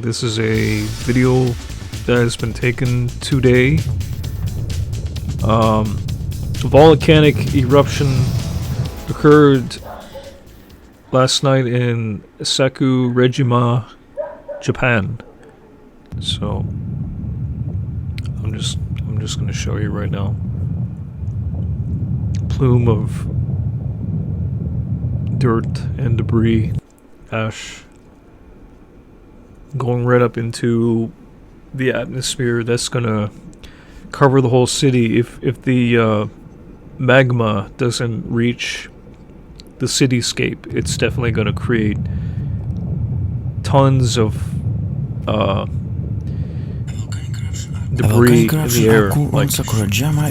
This is a video that has been taken today. A volcanic eruption occurred last night in Sakurejima, Japan. So I'm just gonna show you right now. Plume of dirt and debris, ash, going right up into the atmosphere. That's gonna cover the whole city if the magma doesn't reach the cityscape. It's definitely gonna create tons of debris in the air. Like,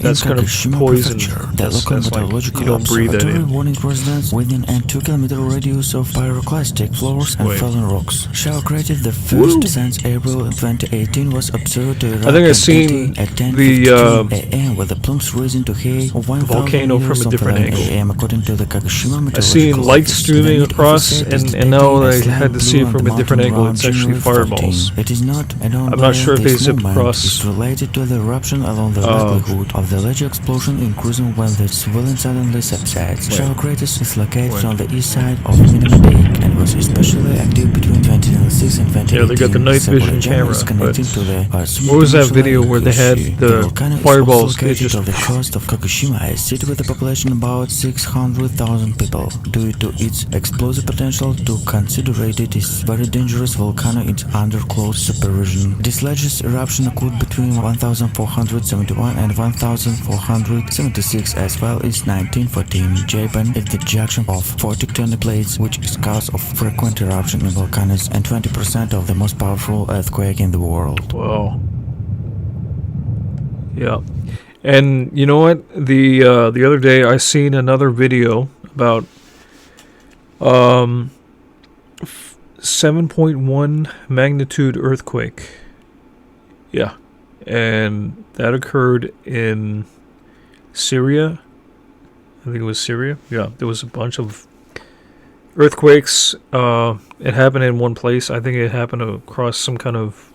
that's gonna poison you. That's like, you don't breathe that in. Warning residents within a 2-kilometer radius of pyroclastic floors and fallen rocks. Shower created the first since April 2018 was observed to erupt I think I've seen at 10:15 a.m. with the plumes rising to height of 1,000 volcano from a different angle. a.m. according to the Kagoshima I've seen light streaming across, and now I had to see it from a different angle. It's actually fireballs. It is not, I'm not sure if they zip across. Related to the eruption along the likelihood of the large explosion increasing when the swelling suddenly subsides. Shower craters is located on the east side of Minimum Peak and was especially active between 2006 and 2018. Yeah, they got the night vision camera, but what was that video where they had the fireballs located on the coast of Kagoshima, a city with a population about 600,000 people. Due to its explosive potential, to consider it is very dangerous volcano is under close supervision. This largest eruption occurred between 1471 and 1476 as well as 1914. Japan is the junction of 4 tectonic plates, which is cause of frequent eruption in volcanoes and 20% of the most powerful earthquake in the world. Wow. Yeah. And you know what? The other day I seen another video about 7.1 magnitude earthquake. Yeah. And that occurred in Syria. I think it was Syria. Yeah, there was a bunch of earthquakes. It happened in one place. I think it happened across some kind of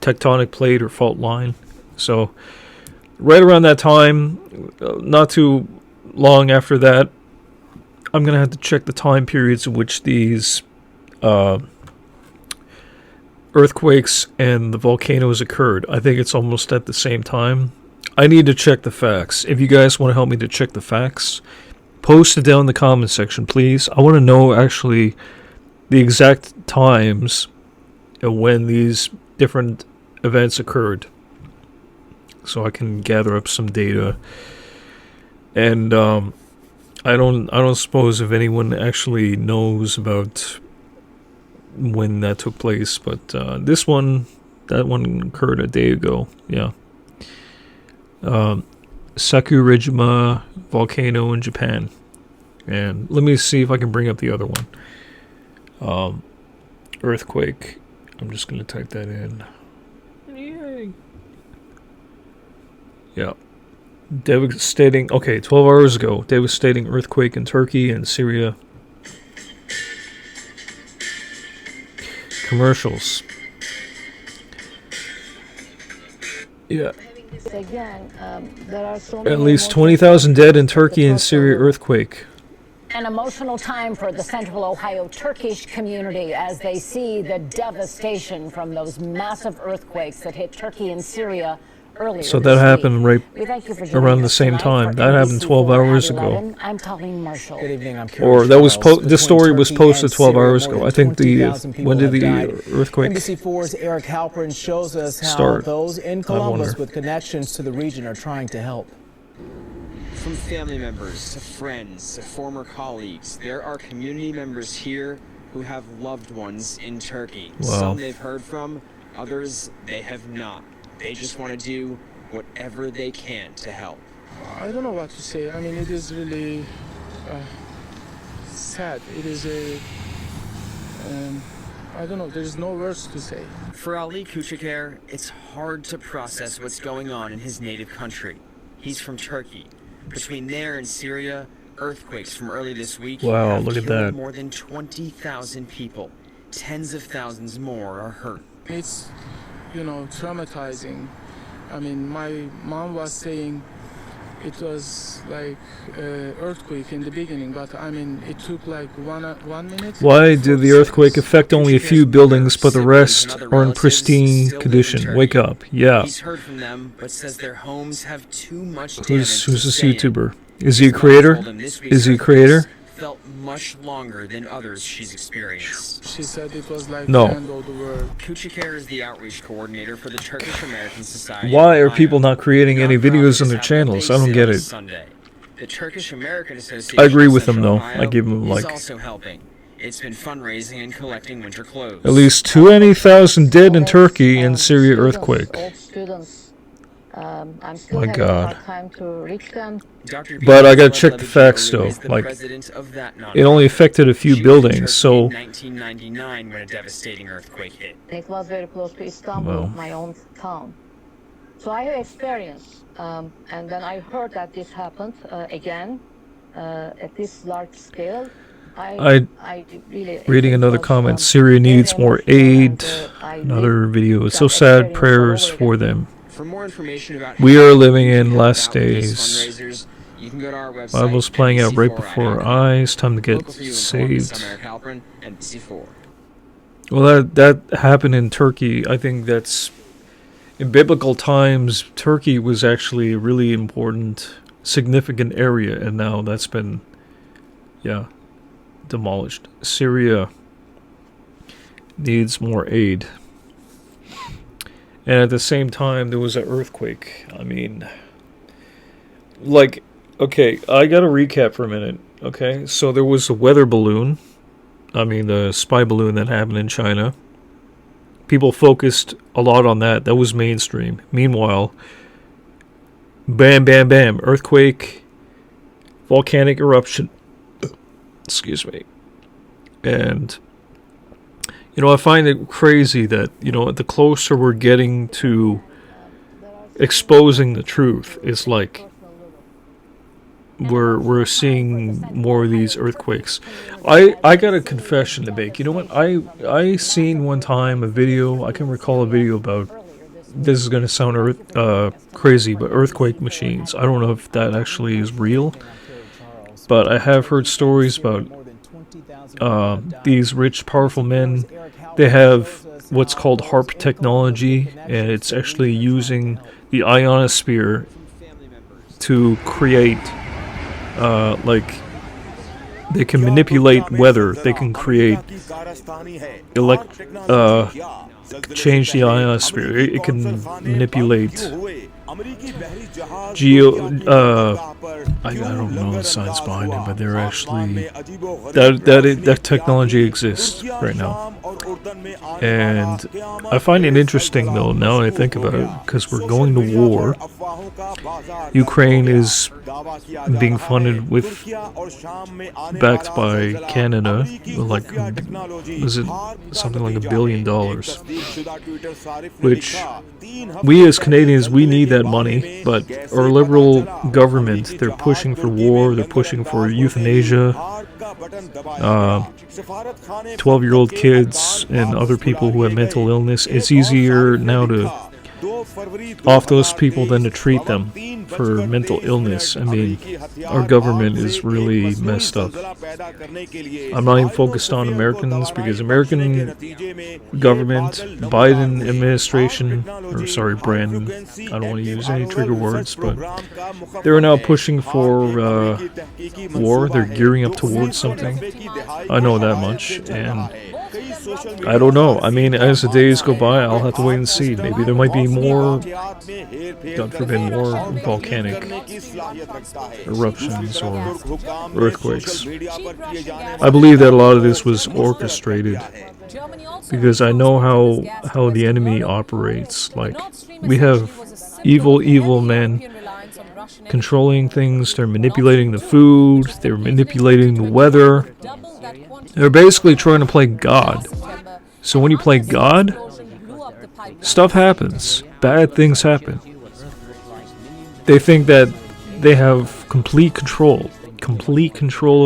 tectonic plate or fault line. So right around that time, not too long after that, I'm going to have to check the time periods in which these earthquakes and the volcanoes occurred. I think it's almost at the same time. I need to check the facts. If you guys want to help me to check the facts, post it down in the comment section, please. I want to know actually the exact times and when these different events occurred, so I can gather up some data. And I don't suppose if anyone actually knows about when that took place, but that one occurred a day ago. Yeah. Sakurejima volcano in Japan. And let me see if I can bring up the other one. Earthquake. I'm just gonna type that in. Yay. Yeah. Devastating. Okay, 12 hours ago. Devastating earthquake in Turkey and Syria. Commercials. Yeah. Again, there are so At least 20,000 dead in Turkey and Syria earthquake. An emotional time for the Central Ohio Turkish community as they see the devastation from those massive earthquakes that hit Turkey and Syria earlier. So that happened right around the same tonight time. That happened 12 hours ago. I'm Colleen Marshall. Good evening, I'm Or that was this story was posted 12 hours ago. I think when did the earthquake NBC4's Eric Halpern shows us how start? those in Columbus with connections to the region are trying to help. From family members to friends to former colleagues, there are community members here who have loved ones in Turkey. Wow. Some they've heard from, others they have not. They just want to do whatever they can to help. I don't know what to say. I mean, it is really sad. It is I don't know. There's no words to say. For Ali Kuchikar, it's hard to process what's going on in his native country. He's from Turkey. Between there and Syria, earthquakes from early this week Wow, have look at killed that. more than 20,000 people. Tens of thousands more are hurt. it's, traumatizing. I mean, my mom was saying it was like earthquake in the beginning, but I mean, it took like 1 minute. Why did the earthquake affect only a few buildings, but the rest are in pristine condition? Wake up. Yeah. He's heard from them, but says their homes have too much damage. Who's to this stay in. YouTuber? Is he a creator? Is he a creator? Felt much longer than others she's experienced. She said it was like No. the end of the world. Kuchikar is the outreach coordinator for the Turkish American Society. Why of are Ohio. people not creating any videos on Nonprofits their have channels? their I don't bake get sale it. Sunday. The Turkish American Association I agree of with them, Central though. I Ohio give them, is like, also helping. It's been fundraising and collecting winter clothes. at least 20,000 dead in Turkey and Syria earthquake. Old students. I'm still My having God. a hard time to reach them. Dr. But I gotta Beatrice check the Levitt facts, Joe though. is the Like, president of that it only nonprofit. affected a few She was in buildings, Turkey so in 1999 when a devastating earthquake hit. It was very close to Istanbul, Well. my own town. So I have experience, and then I heard that this happened again at this large scale. I really reading it another was, comment. Syria very needs more emotional, aid. and, I Another did video. It's that so sad. experience all Prayers over for again. them. For more information about We how are you living can in help last out with these days. fundraisers, you can go to our website, Bible's playing out right before our NBC4.com. eyes. Time to get Local for you in Columbus, saved. I'm Eric Halpern, NBC4. Well, that happened in Turkey. I think that's in biblical times. Turkey was actually a really important, significant area, and now that's been, demolished. Syria needs more aid, and at the same time, there was an earthquake. I mean, like, okay, I gotta recap for a minute. Okay, so there was a weather balloon. I mean, the spy balloon that happened in China. People focused a lot on that. That was mainstream. Meanwhile, bam, bam, bam, earthquake, volcanic eruption. Excuse me. And, I find it crazy that, the closer we're getting to exposing the truth, it's like we're seeing more of these earthquakes. I got a confession to make. You know what? I seen one time a video. I can recall a video about. This is gonna sound crazy, but earthquake machines. I don't know if that actually is real, but I have heard stories about these rich, powerful men. They have what's called HARP technology, and it's actually using the ionosphere to create. They can manipulate weather. They can create change the ionosphere. It can manipulate I don't know the science behind it, but they're actually that technology exists right now, and I find it interesting though. Now I think about it, because we're going to war. Ukraine is being funded backed by Canada, like, was it something like $1 billion? Which we as Canadians, we need that money, but our liberal government, they're pushing for war, they're pushing for euthanasia, 12-year-old kids and other people who have mental illness. It's easier now to off those people than to treat them for mental illness. I mean, our government is really messed up. I'm not even focused on Americans, because American government, Biden administration, or sorry, Brandon, I don't want to use any trigger words, but they're now pushing for war. They're gearing up towards something. I know that much, and I don't know. I mean, as the days go by, I'll have to wait and see. Maybe there might be more, God forbid, more volcanic eruptions or earthquakes. I believe that a lot of this was orchestrated, because I know how the enemy operates. Like, we have evil men controlling things. They're manipulating the food. They're manipulating the weather. They're basically trying to play God. So when you play God, stuff happens. Bad things happen. They think that they have complete control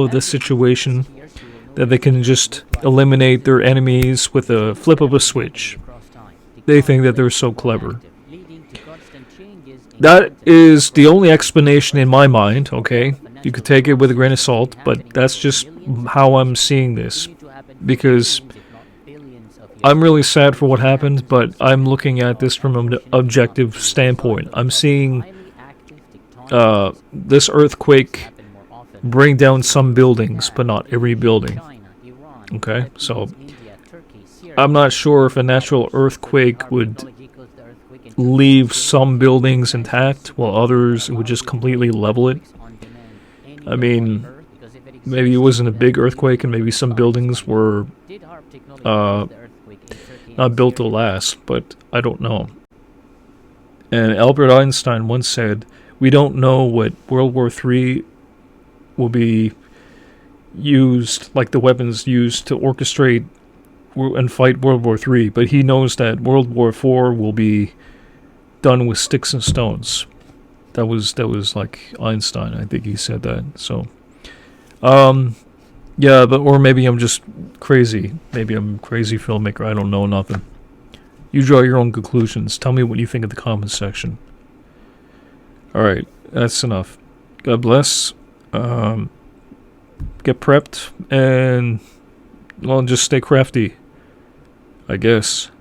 of the situation, that they can just eliminate their enemies with a flip of a switch. they think that they're so clever. That is the only explanation in my mind, okay? You could take it with a grain of salt, but that's just how I'm seeing this. Because I'm really sad for what happened, but I'm looking at this from an objective standpoint. I'm seeing this earthquake bring down some buildings, but not every building. Okay, so I'm not sure if a natural earthquake would leave some buildings intact while others would just completely level it. I mean, maybe it wasn't a big earthquake and maybe some buildings were not built to last, but I don't know. And Albert Einstein once said, we don't know what World War III will be used, like the weapons used to orchestrate and fight World War III, but he knows that World War IV will be done with sticks and stones. That was like Einstein, I think he said that. So, yeah, but or maybe I'm just crazy. Maybe I'm a crazy filmmaker. I don't know nothing. You draw your own conclusions. Tell me what you think in the comments section. Alright, that's enough. God bless. Get prepped and, well, just stay crafty, I guess.